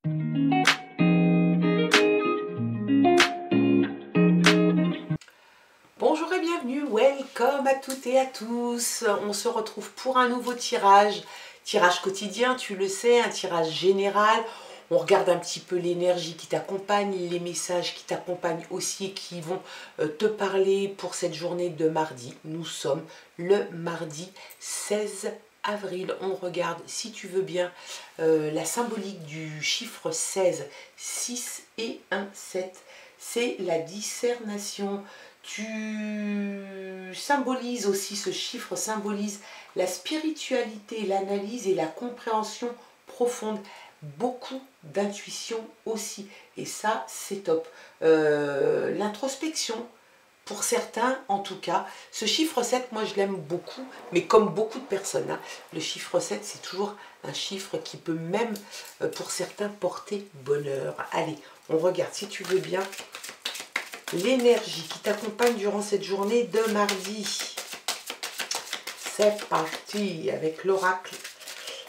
Bonjour et bienvenue, welcome à toutes et à tous. On se retrouve pour un nouveau tirage quotidien, tu le sais, un tirage général. On regarde un petit peu l'énergie qui t'accompagne, les messages qui t'accompagnent aussi et qui vont te parler pour cette journée de mardi. Nous sommes le mardi 16 avril. On regarde, si tu veux bien, la symbolique du chiffre 16, 6 et 1, 7. C'est la discernation. Tu symbolises aussi, ce chiffre symbolise la spiritualité, l'analyse et la compréhension profonde. Beaucoup d'intuition aussi. Et ça, c'est top. L'introspection, pour certains en tout cas. Ce chiffre 7, moi je l'aime beaucoup, mais comme beaucoup de personnes. Le chiffre 7, c'est toujours un chiffre qui peut même, pour certains, porter bonheur. Allez, on regarde, si tu veux bien, l'énergie qui t'accompagne durant cette journée de mardi. C'est parti avec l'oracle.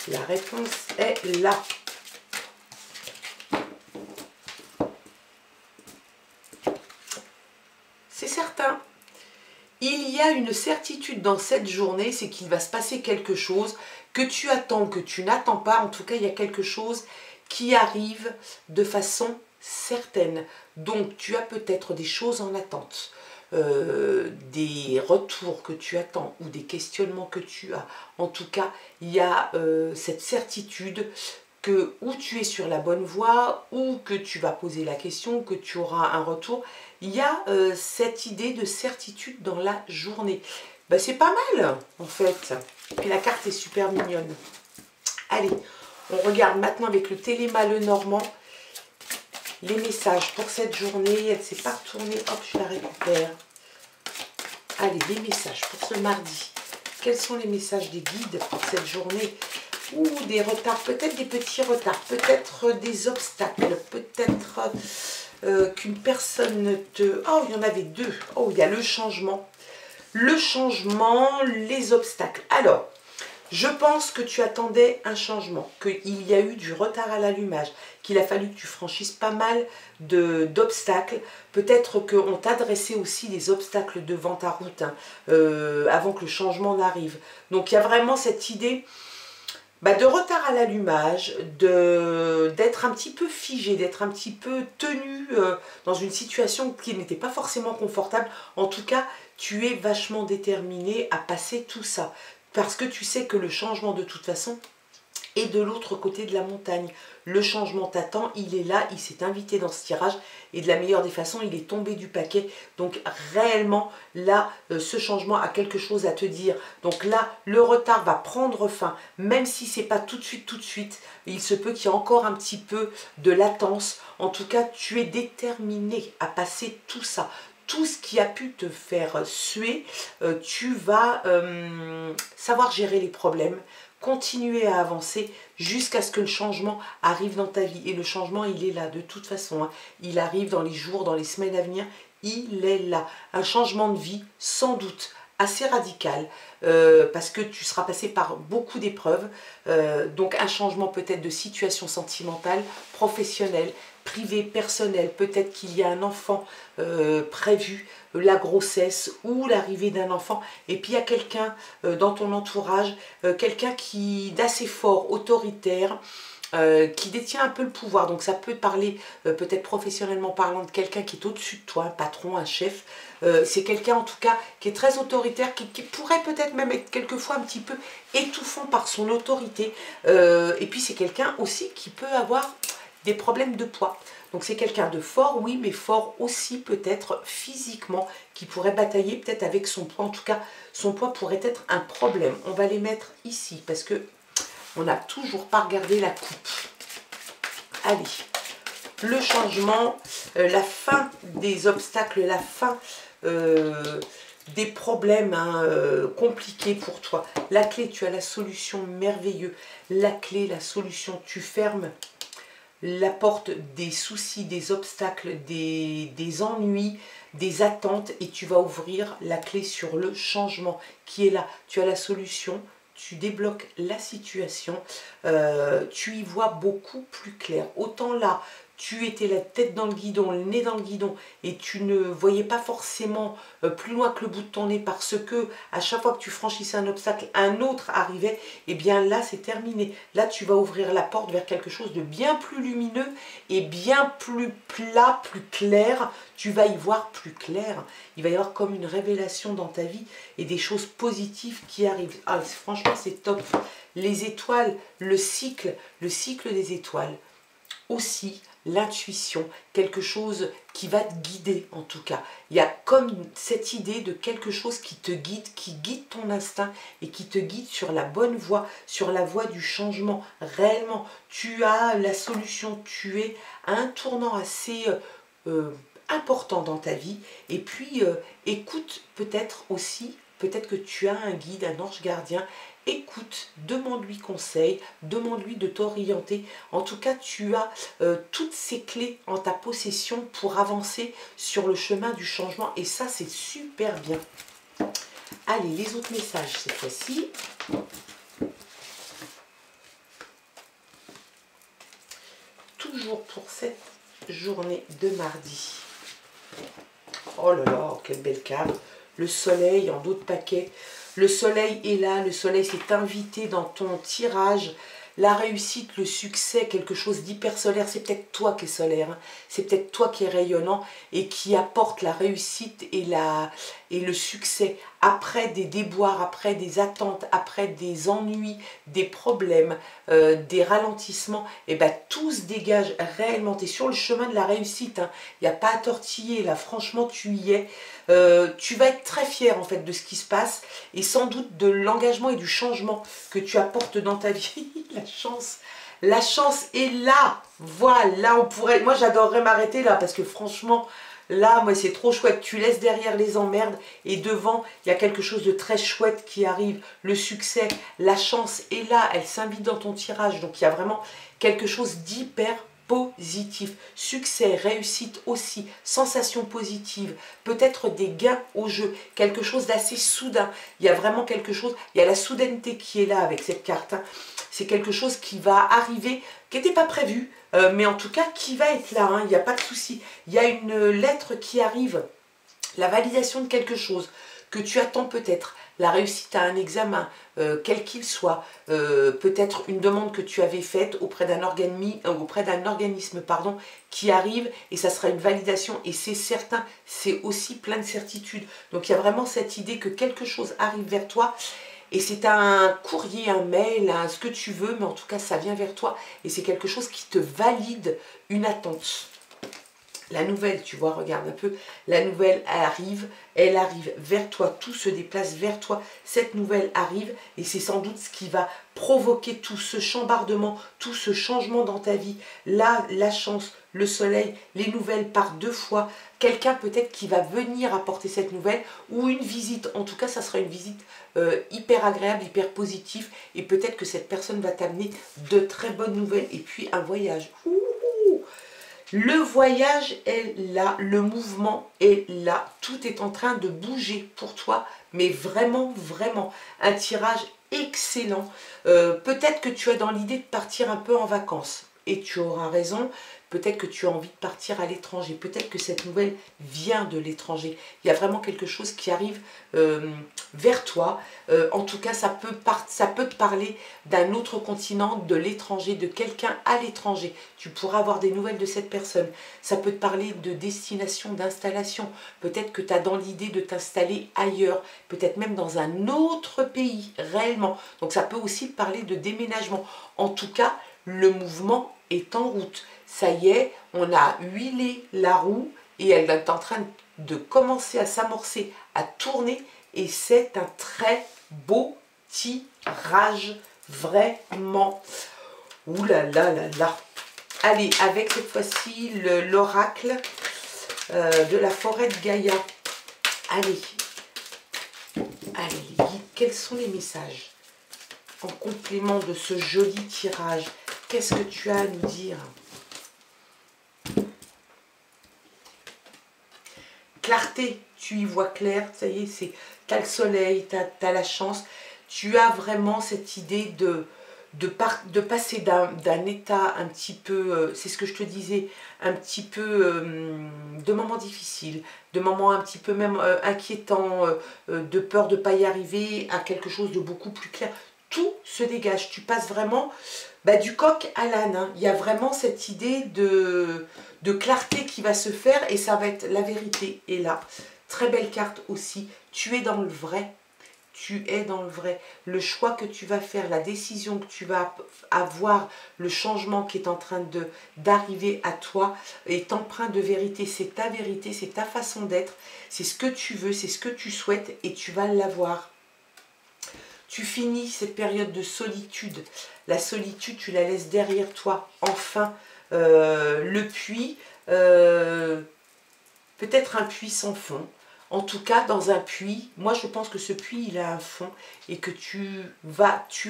La réponse est là. C'est certain. Il y a une certitude dans cette journée, c'est qu'il va se passer quelque chose que tu attends, que tu n'attends pas. En tout cas, il y a quelque chose qui arrive de façon certaine. Donc, tu as peut-être des choses en attente, des retours que tu attends ou des questionnements que tu as. En tout cas, il y a cette certitude que ou tu es sur la bonne voie, ou que tu vas poser la question, que tu auras un retour. Il y a cette idée de certitude dans la journée. Ben, c'est pas mal, en fait. Et puis la carte est super mignonne. Allez, on regarde maintenant avec le Téléma Lenormand les messages pour cette journée. Elle ne s'est pas retournée. Hop, je la récupère. Allez, les messages pour ce mardi. Quels sont les messages des guides pour cette journée? Ou des retards, peut-être des petits retards, peut-être des obstacles, peut-être qu'une personne te... Oh, il y en avait deux. Oh, il y a le changement. Le changement, les obstacles. Alors, je pense que tu attendais un changement, qu'il y a eu du retard à l'allumage, qu'il a fallu que tu franchisses pas mal d'obstacles. Peut-être qu'on t'a dressé aussi des obstacles devant ta route, hein, avant que le changement n'arrive. Donc, il y a vraiment cette idée... Bah, de retard à l'allumage, d'être un petit peu figé, d'être un petit peu tenu dans une situation qui n'était pas forcément confortable. En tout cas, tu es vachement déterminé à passer tout ça. Parce que tu sais que le changement, de toute façon, est de l'autre côté de la montagne. Le changement t'attend, il est là, il s'est invité dans ce tirage. Et de la meilleure des façons, il est tombé du paquet. Donc réellement, là, ce changement a quelque chose à te dire. Donc là, le retard va prendre fin. Même si ce n'est pas tout de suite, il se peut qu'il y ait encore un petit peu de latence. En tout cas, tu es déterminé à passer tout ça. Tout ce qui a pu te faire suer, tu vas savoir gérer les problèmes, continuer à avancer jusqu'à ce que le changement arrive dans ta vie. Et le changement, il est là de toute façon. Hein. Il arrive dans les jours, dans les semaines à venir. Il est là. Un changement de vie, sans doute, assez radical. Parce que tu seras passé par beaucoup d'épreuves. Donc un changement peut-être de situation sentimentale, professionnelle, privée, personnelle. Peut-être qu'il y a un enfant prévu, la grossesse ou l'arrivée d'un enfant. Et puis il y a quelqu'un dans ton entourage, quelqu'un qui d'assez fort, autoritaire, qui détient un peu le pouvoir. Donc ça peut parler, peut-être professionnellement parlant, de quelqu'un qui est au-dessus de toi, un patron, un chef. C'est quelqu'un en tout cas qui est très autoritaire, qui pourrait peut-être même être quelquefois un petit peu étouffant par son autorité. Et puis c'est quelqu'un aussi qui peut avoir des problèmes de poids. Donc c'est quelqu'un de fort, oui, mais fort aussi peut-être physiquement, qui pourrait batailler peut-être avec son poids. En tout cas, son poids pourrait être un problème. On va les mettre ici parce que on n'a toujours pas regardé la coupe. Allez, le changement, la fin des obstacles, la fin des problèmes compliqués pour toi. La clé, tu as la solution merveilleuse. La clé, la solution, tu fermes la porte des soucis, des obstacles, des ennuis, des attentes, et tu vas ouvrir la clé sur le changement qui est là. Tu as la solution, tu débloques la situation, tu y vois beaucoup plus clair. Autant là, tu étais la tête dans le guidon, le nez dans le guidon, et tu ne voyais pas forcément plus loin que le bout de ton nez parce que à chaque fois que tu franchissais un obstacle, un autre arrivait, et bien là c'est terminé. Là tu vas ouvrir la porte vers quelque chose de bien plus lumineux et bien plus plat, plus clair. Tu vas y voir plus clair. Il va y avoir comme une révélation dans ta vie et des choses positives qui arrivent. Ah, franchement c'est top. Les étoiles, le cycle des étoiles. Aussi l'intuition, quelque chose qui va te guider en tout cas. Il y a comme cette idée de quelque chose qui te guide, qui guide ton instinct et qui te guide sur la bonne voie, sur la voie du changement. Réellement, tu as la solution, tu es à un tournant assez important dans ta vie. Et puis, écoute peut-être aussi, peut-être que tu as un guide, un ange gardien. Écoute, demande-lui conseil, demande-lui de t'orienter. En tout cas, tu as toutes ces clés en ta possession pour avancer sur le chemin du changement. Et ça, c'est super bien. Allez, les autres messages cette fois-ci. Toujours pour cette journée de mardi. Oh là là, quelle belle carte. Le soleil en dos de paquet. Le soleil est là, le soleil s'est invité dans ton tirage. La réussite, le succès, quelque chose d'hyper solaire, c'est peut-être toi qui es solaire, hein. C'est peut-être toi qui es rayonnant et qui apporte la réussite et le succès après des déboires, après des attentes, après des ennuis, des problèmes, des ralentissements. Et bien tout se dégage réellement, tu es sur le chemin de la réussite, hein. Il n'y a pas à tortiller, là franchement tu y es. Tu vas être très fier en fait de ce qui se passe et sans doute de l'engagement et du changement que tu apportes dans ta vie. La chance est là. Voilà, on pourrait. Moi, j'adorerais m'arrêter là parce que franchement, là, moi, c'est trop chouette. Tu laisses derrière les emmerdes et devant, il y a quelque chose de très chouette qui arrive. Le succès, la chance est là. Elle s'invite dans ton tirage. Donc, il y a vraiment quelque chose d'hyper positif. Succès, réussite aussi, sensation positive, peut-être des gains au jeu, quelque chose d'assez soudain. Il y a vraiment quelque chose, il y a la soudaineté qui est là avec cette carte, hein. C'est quelque chose qui va arriver, qui n'était pas prévu, mais en tout cas qui va être là, hein. Il n'y a pas de souci. Il y a une lettre qui arrive, la validation de quelque chose que tu attends peut-être, la réussite à un examen, quel qu'il soit, peut-être une demande que tu avais faite auprès d'un organisme pardon, qui arrive et ça sera une validation et c'est certain, c'est aussi plein de certitudes. Donc il y a vraiment cette idée que quelque chose arrive vers toi et c'est un courrier, un mail, ce que tu veux, mais en tout cas ça vient vers toi et c'est quelque chose qui te valide une attente. La nouvelle, tu vois, regarde un peu, la nouvelle elle arrive vers toi, tout se déplace vers toi, cette nouvelle arrive et c'est sans doute ce qui va provoquer tout ce chambardement, tout ce changement dans ta vie. Là, la chance, le soleil, les nouvelles par deux fois, quelqu'un peut-être qui va venir apporter cette nouvelle ou une visite, en tout cas ça sera une visite hyper agréable, hyper positive et peut-être que cette personne va t'amener de très bonnes nouvelles et puis un voyage. Le voyage est là, le mouvement est là, tout est en train de bouger pour toi, mais vraiment, vraiment, un tirage excellent. Peut-être que tu es dans l'idée de partir un peu en vacances, et tu auras raison, peut-être que tu as envie de partir à l'étranger, peut-être que cette nouvelle vient de l'étranger. Il y a vraiment quelque chose qui arrive vers toi. En tout cas, ça peut te parler d'un autre continent, de l'étranger, de quelqu'un à l'étranger. Tu pourras avoir des nouvelles de cette personne. Ça peut te parler de destination, d'installation. Peut-être que tu as dans l'idée de t'installer ailleurs, peut-être même dans un autre pays, réellement. Donc ça peut aussi te parler de déménagement. En tout cas, le mouvement est en route. Ça y est, on a huilé la roue et elle est en train de commencer à s'amorcer, à tourner. Et c'est un très beau tirage, vraiment. Ouh là là là là. Allez, avec cette fois-ci l'oracle de la forêt de Gaïa. Allez, allez les guides, quels sont les messages en complément de ce joli tirage? Qu'est-ce que tu as à nous dire? Clarté, tu y vois clair, ça y est, tu as le soleil, tu as la chance. Tu as vraiment cette idée de passer d'un état un petit peu, c'est ce que je te disais, un petit peu de moments difficiles, de moments un petit peu même inquiétants, de peur de ne pas y arriver, à quelque chose de beaucoup plus clair. Tout se dégage, tu passes vraiment du coq à l'âne, hein. Il y a vraiment cette idée de clarté qui va se faire et ça va être la vérité. Et là, très belle carte aussi, tu es dans le vrai. Tu es dans le vrai. Le choix que tu vas faire, la décision que tu vas avoir, le changement qui est en train d'arriver à toi est empreint de vérité. C'est ta vérité, c'est ta façon d'être. C'est ce que tu veux, c'est ce que tu souhaites et tu vas l'avoir. Tu finis cette période de solitude. La solitude, tu la laisses derrière toi. Enfin, le puits, peut-être un puits sans fond. En tout cas, dans un puits, moi je pense que ce puits, il a un fond et que tu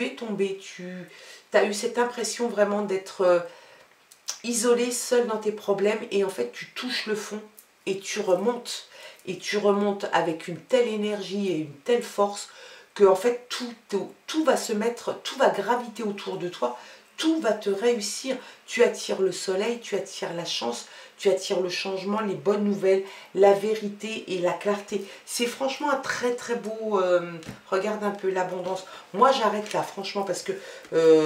es tombé, tu as eu cette impression vraiment d'être isolé, seul dans tes problèmes et en fait tu touches le fond et tu remontes. Et tu remontes avec une telle énergie et une telle force que en fait tout va se mettre, tout va graviter autour de toi, tout va te réussir. Tu attires le soleil, tu attires la chance, tu attires le changement, les bonnes nouvelles, la vérité et la clarté. C'est franchement un très très beau, regarde un peu l'abondance. Moi j'arrête là franchement parce que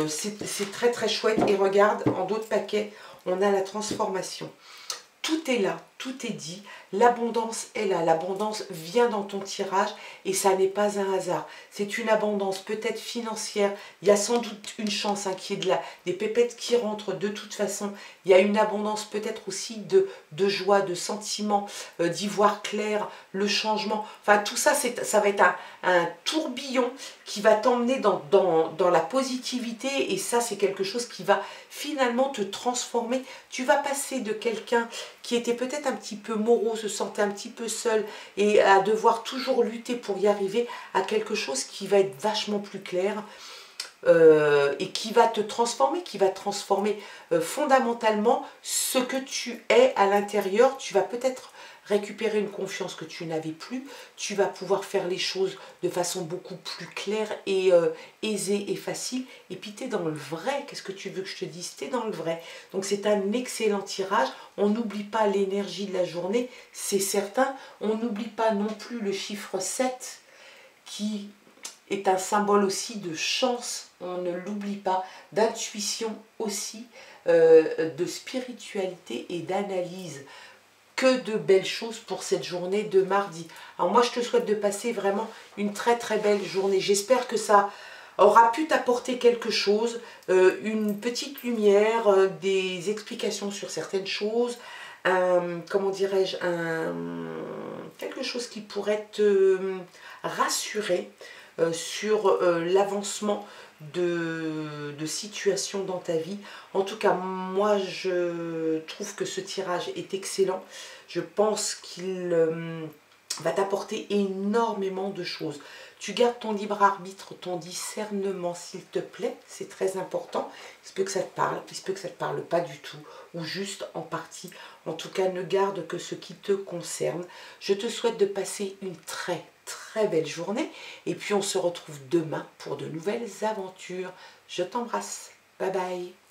c'est très très chouette. Et regarde, en d'autres paquets, on a la transformation. Tout est là, tout est dit, l'abondance est là, l'abondance vient dans ton tirage et ça n'est pas un hasard. C'est une abondance peut-être financière, il y a sans doute une chance qu'il y ait des pépettes qui rentrent de toute façon. Il y a une abondance peut-être aussi de joie, de sentiments, d'y voir clair, le changement. Enfin tout ça, ça va être un tourbillon qui va t'emmener dans la positivité et ça c'est quelque chose qui va finalement te transformer. Tu vas passer de quelqu'un qui était peut-être un petit peu morose, se sentait un petit peu seul et à devoir toujours lutter pour y arriver à quelque chose qui va être vachement plus clair et qui va te transformer, fondamentalement ce que tu es à l'intérieur. Tu vas peut-être récupérer une confiance que tu n'avais plus, tu vas pouvoir faire les choses de façon beaucoup plus claire et aisée et facile, et puis tu es dans le vrai. Qu'est-ce que tu veux que je te dise? Tu es dans le vrai. Donc c'est un excellent tirage. On n'oublie pas l'énergie de la journée, c'est certain. On n'oublie pas non plus le chiffre 7 qui est un symbole aussi de chance, on ne l'oublie pas, d'intuition aussi, de spiritualité et d'analyse. Que de belles choses pour cette journée de mardi. Alors moi je te souhaite de passer vraiment une très très belle journée. J'espère que ça aura pu t'apporter quelque chose, une petite lumière, des explications sur certaines choses, comment dirais-je, quelque chose qui pourrait te rassurer sur l'avancement de situations dans ta vie. En tout cas, moi je trouve que ce tirage est excellent. Je pense qu'il va t'apporter énormément de choses. Tu gardes ton libre arbitre, ton discernement s'il te plaît, c'est très important. Il se peut que ça te parle, il se peut que ça ne te parle pas du tout, ou juste en partie. En tout cas, ne garde que ce qui te concerne. Je te souhaite de passer une très belle journée et puis on se retrouve demain pour de nouvelles aventures. Je t'embrasse. Bye bye.